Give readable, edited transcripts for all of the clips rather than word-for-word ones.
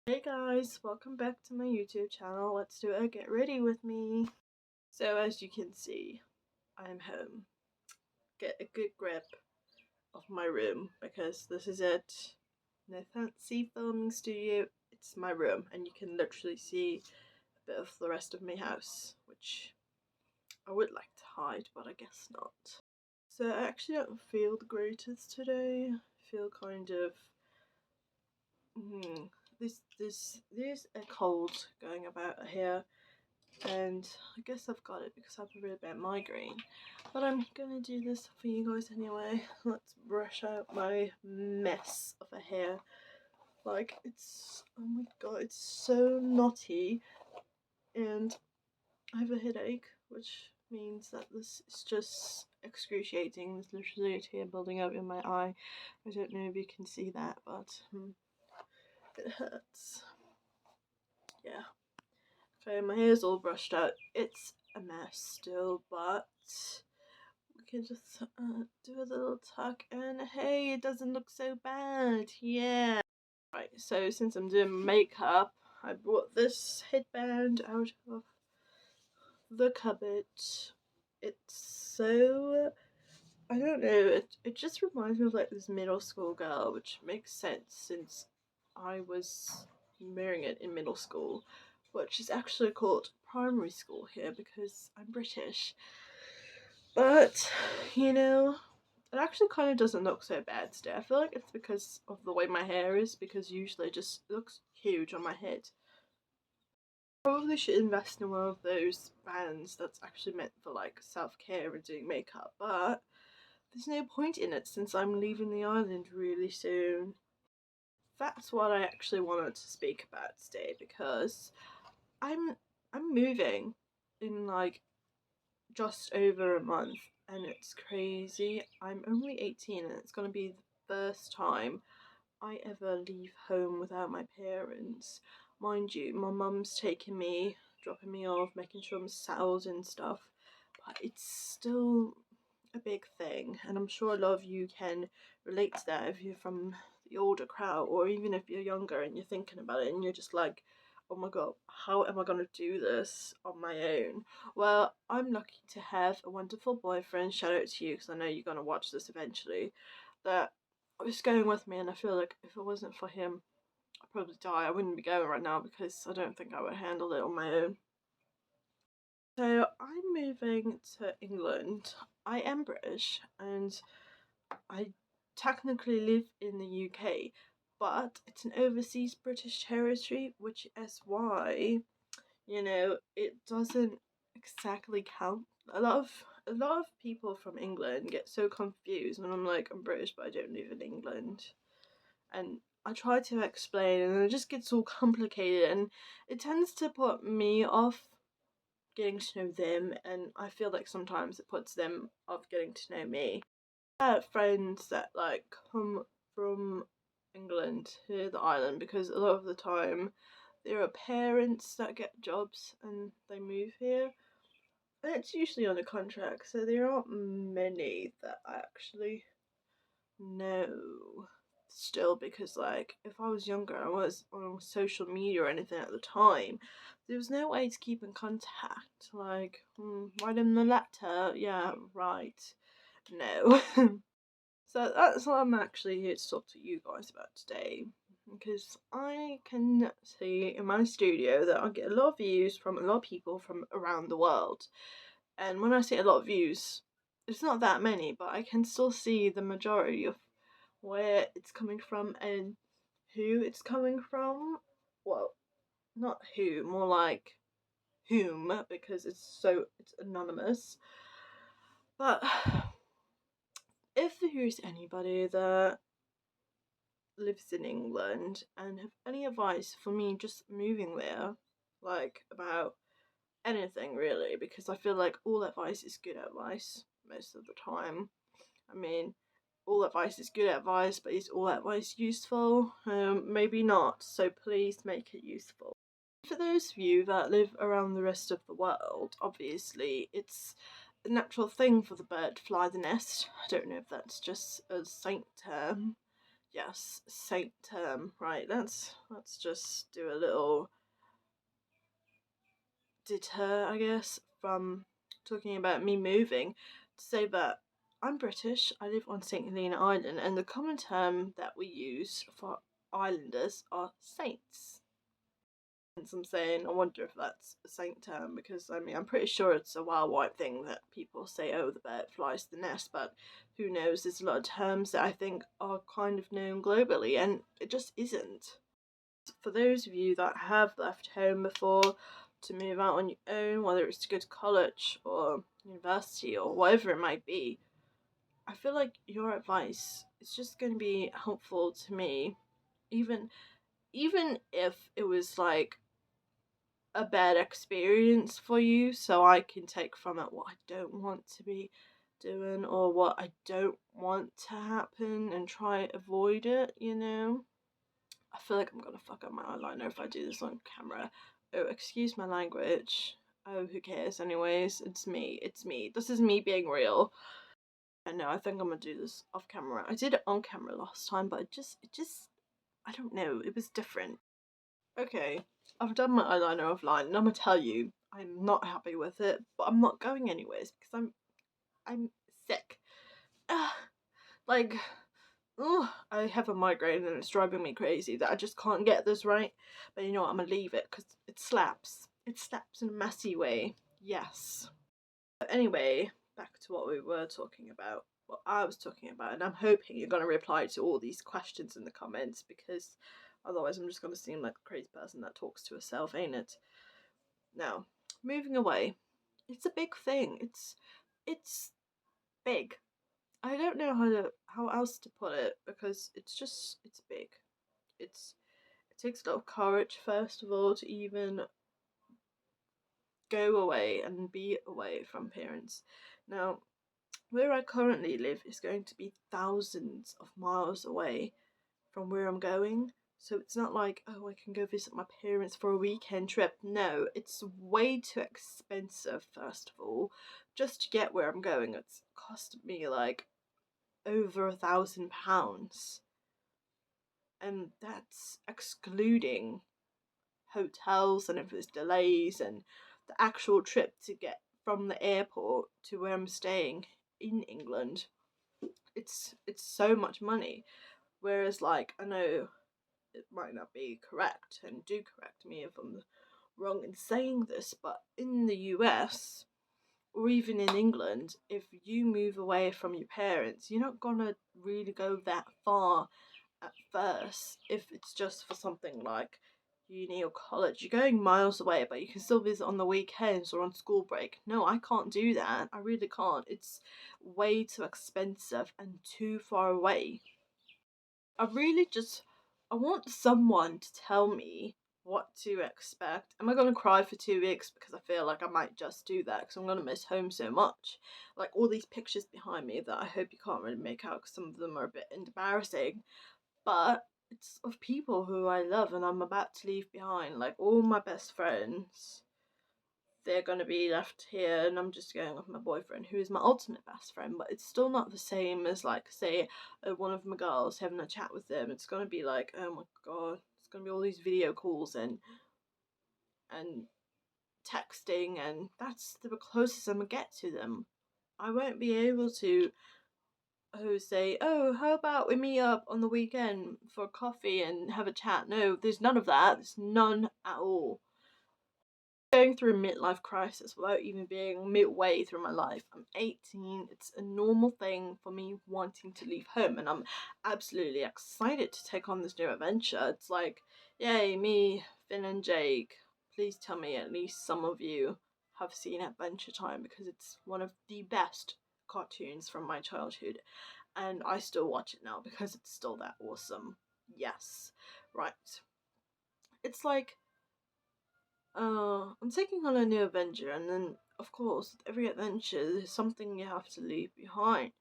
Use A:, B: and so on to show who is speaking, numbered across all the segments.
A: Hey guys, welcome back to my YouTube channel. Let's do a get ready with me. So as you can see, I'm home. Get a good grip of my room because this is it. No fancy filming studio, it's my room and you can literally see a bit of the rest of my house, which I would like to hide, but I guess not. So I actually don't feel the greatest today. I feel kind of there's a cold going about here, and I guess I've got it because I have a really bad migraine. But I'm gonna do this for you guys anyway. Let's brush out my mess of a hair. Like, it's, oh my god, it's so knotty, and I have a headache, which means that this is just excruciating. There's literally a tear building up in my eye. I don't know if you can see that, but it hurts. Yeah. Okay, my hair's all brushed out. It's a mess still, but we can just do a little tuck, and hey, it doesn't look so bad. Yeah. Right, so since I'm doing makeup, I brought this headband out of the cupboard. It's so, I don't know, it just reminds me of like this middle school girl, which makes sense since I was wearing it in middle school, which is actually called primary school here because I'm British. But, you know, it actually kind of doesn't look so bad today. I feel like it's because of the way my hair is, because usually it just looks huge on my head. Probably should invest in one of those bands that's actually meant for like self-care and doing makeup, but there's no point in it since I'm leaving the island really soon. That's what I actually wanted to speak about today because I'm I'm moving in like just over a month, and it's crazy. I'm only 18 and it's gonna be the first time I ever leave home without my parents. Mind you, my mum's taking me, dropping me off, making sure I'm settled and stuff, but it's still a big thing, and I'm sure a lot of you can relate to that if you're from the older crowd, or even if you're younger and you're thinking about it and you're just like, oh my god, how am I gonna do this on my own? Well, I'm lucky to have a wonderful boyfriend, shout out to you because I know you're gonna watch this eventually, that was going with me, and I feel like if it wasn't for him I'd probably die. I wouldn't be going right now because I don't think I would handle it on my own. So I'm moving to England. I am British and I technically live in the UK, but it's an overseas British territory, which is why, you know, it doesn't exactly count. A lot of people from England get so confused when I'm like, I'm British but I don't live in England. And I try to explain and it just gets all complicated, and it tends to put me off getting to know them, and I feel like sometimes it puts them off getting to know me. I have friends that like come from England to the island because a lot of the time there are parents that get jobs and they move here, and it's usually on a contract, so there aren't many that I actually know still, because like if I was younger I was on social media or anything at the time, there was no way to keep in contact. Like, write them the letter, yeah, right, no. So that's what I'm actually here to talk to you guys about today, because I can see in my studio that I get a lot of views from a lot of people from around the world, and when I say a lot of views, it's not that many, but I can still see the majority of where it's coming from and who it's coming from. Well, not who, more like whom, because it's anonymous. But if there's anybody that lives in England and have any advice for me just moving there, like about anything really, because I feel like all advice is good advice most of the time. I mean, all advice is good advice, but is all advice useful? Maybe not, so please make it useful. For those of you that live around the rest of the world, obviously it's a natural thing for the bird to fly the nest. I don't know if that's just a saint term yes, saint term, right? Let's just do a little deter, I guess, from talking about me moving, to say that I'm British, I live on St. Helena Island, and the common term that we use for islanders are saints. I'm saying, I wonder if that's a saint term, because I mean, I'm pretty sure it's a worldwide thing that people say, oh, the bird flies the nest, but who knows? There's a lot of terms that I think are kind of known globally, and it just isn't. For those of you that have left home before to move out on your own, whether it's to go to college or university or whatever it might be, I feel like your advice is just going to be helpful to me, even if it was like a bad experience for you, so I can take from it what I don't want to be doing or what I don't want to happen and try avoid it, you know? I feel like I'm gonna fuck up my eyeliner if I do this on camera. Oh, excuse my language. Oh, who cares anyways? It's me. It's me. This is me being real. And no, I think I'm gonna do this off camera. I did it on camera last time, but it just I don't know, it was different. Okay, I've done my eyeliner offline, and I'm gonna tell you, I'm not happy with it, but I'm not going anyways because I'm sick. Like, ugh, I have a migraine and it's driving me crazy that I just can't get this right. But you know what? I'm gonna leave it because it slaps. It slaps in a messy way. Yes. But anyway, back to what we were talking about. What I was talking about, and I'm hoping you're gonna reply to all these questions in the comments, because otherwise I'm just gonna seem like a crazy person that talks to herself, ain't it? Now, moving away. It's a big thing. It's big. I don't know how else to put it, because it's big. It takes a lot of courage, first of all, to even go away and be away from parents. Now, where I currently live is going to be thousands of miles away from where I'm going. So it's not like, oh, I can go visit my parents for a weekend trip. No, it's way too expensive, first of all. Just to get where I'm going, it's cost me like over £1,000. And that's excluding hotels and if there's delays and the actual trip to get from the airport to where I'm staying in England. It's so much money. Whereas, like, I know it might not be correct, and do correct me if I'm wrong in saying this, but in the US or even in England, if you move away from your parents, you're not gonna really go that far at first if it's just for something like uni or college. You're going miles away, but you can still visit on the weekends or on school break. No, I can't do that. I really can't. It's way too expensive and too far away. I want someone to tell me what to expect. Am I going to cry for 2 weeks? Because I feel like I might just do that because I'm going to miss home so much. Like all these pictures behind me that I hope you can't really make out because some of them are a bit embarrassing. But it's of people who I love and I'm about to leave behind. Like all my best friends, they're going to be left here, and I'm just going with my boyfriend, who is my ultimate best friend. But it's still not the same as, like, say, one of my girls having a chat with them. It's going to be like, oh my god, it's going to be all these video calls and texting, and that's the closest I'm going to get to them. I won't be able to say, oh, how about we meet up on the weekend for coffee and have a chat. No, there's none of that. There's none at all. Going through a midlife crisis without even being midway through my life. I'm 18. It's a normal thing for me wanting to leave home, and I'm absolutely excited to take on this new adventure. It's like, yay, me, Finn, and Jake. Please tell me at least some of you have seen Adventure Time, because it's one of the best cartoons from my childhood, and I still watch it now because it's still that awesome. Yes, right. It's like, I'm taking on a new adventure, and then, of course, with every adventure, there's something you have to leave behind.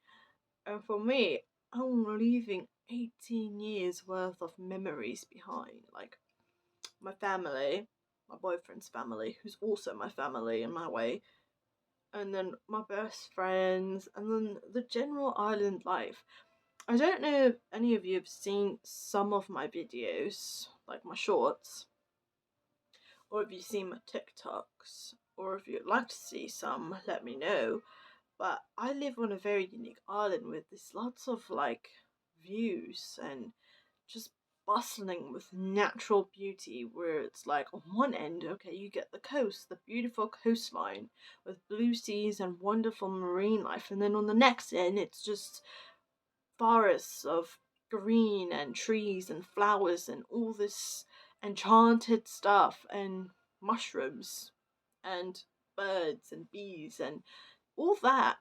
A: And for me, I'm leaving 18 years worth of memories behind. Like, my family, my boyfriend's family, who's also my family in my way, and then my best friends, and then the general island life. I don't know if any of you have seen some of my videos, like my shorts, or if you've seen my TikToks, or if you'd like to see some, let me know. But I live on a very unique island with this lots of like views and just bustling with natural beauty, where it's like on one end, okay, you get the coast, the beautiful coastline with blue seas and wonderful marine life, and then on the next end it's just forests of green and trees and flowers and all this enchanted stuff and mushrooms and birds and bees and all that.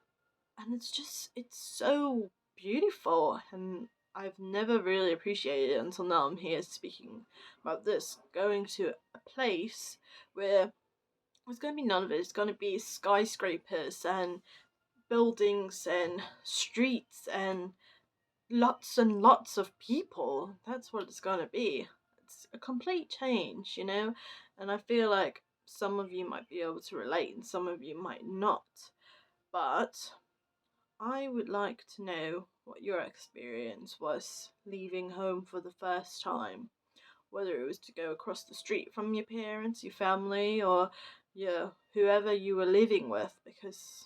A: And it's so beautiful, and I've never really appreciated it until now. I'm here speaking about this, going to a place where there's going to be none of it. It's going to be skyscrapers and buildings and streets and lots of people. That's what it's gonna be. It's a complete change, you know? And I feel like some of you might be able to relate and some of you might not. But I would like to know what your experience was leaving home for the first time. Whether it was to go across the street from your parents, your family, or your whoever you were living with, because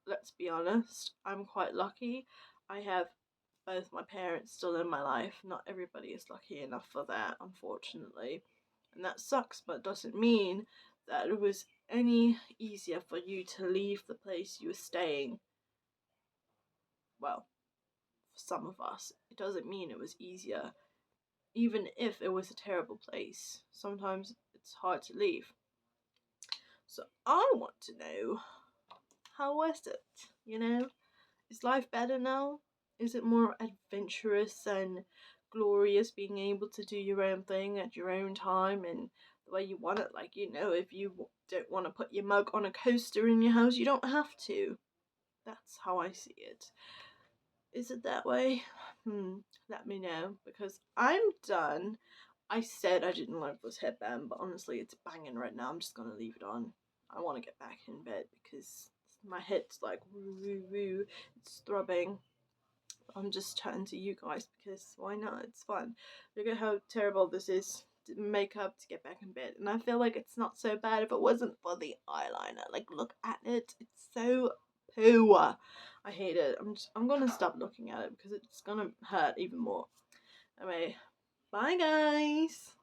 A: let's be honest, I'm quite lucky. I have both my parents still in my life. Not everybody is lucky enough for that, unfortunately. And that sucks, but doesn't mean that it was any easier for you to leave the place you were staying. Well, for some of us, it doesn't mean it was easier. Even if it was a terrible place, sometimes it's hard to leave. So I want to know, how was it? You know? Is life better now? Is it more adventurous and glorious being able to do your own thing at your own time and the way you want it? Like, you know, if you don't want to put your mug on a coaster in your house, you don't have to. That's how I see it. Is it that way? Let me know, because I'm done. I said I didn't like this headband, but honestly, it's banging right now. I'm just gonna leave it on. I want to get back in bed because my head's like woo woo woo. It's throbbing. I'm just chatting to you guys because why not? It's fun. Look at how terrible this is to make up to get back in bed. And I feel like it's not so bad if it wasn't for the eyeliner. Like, look at it. It's so poor. I hate it. I'm gonna stop looking at it because it's gonna hurt even more. Anyway, bye guys.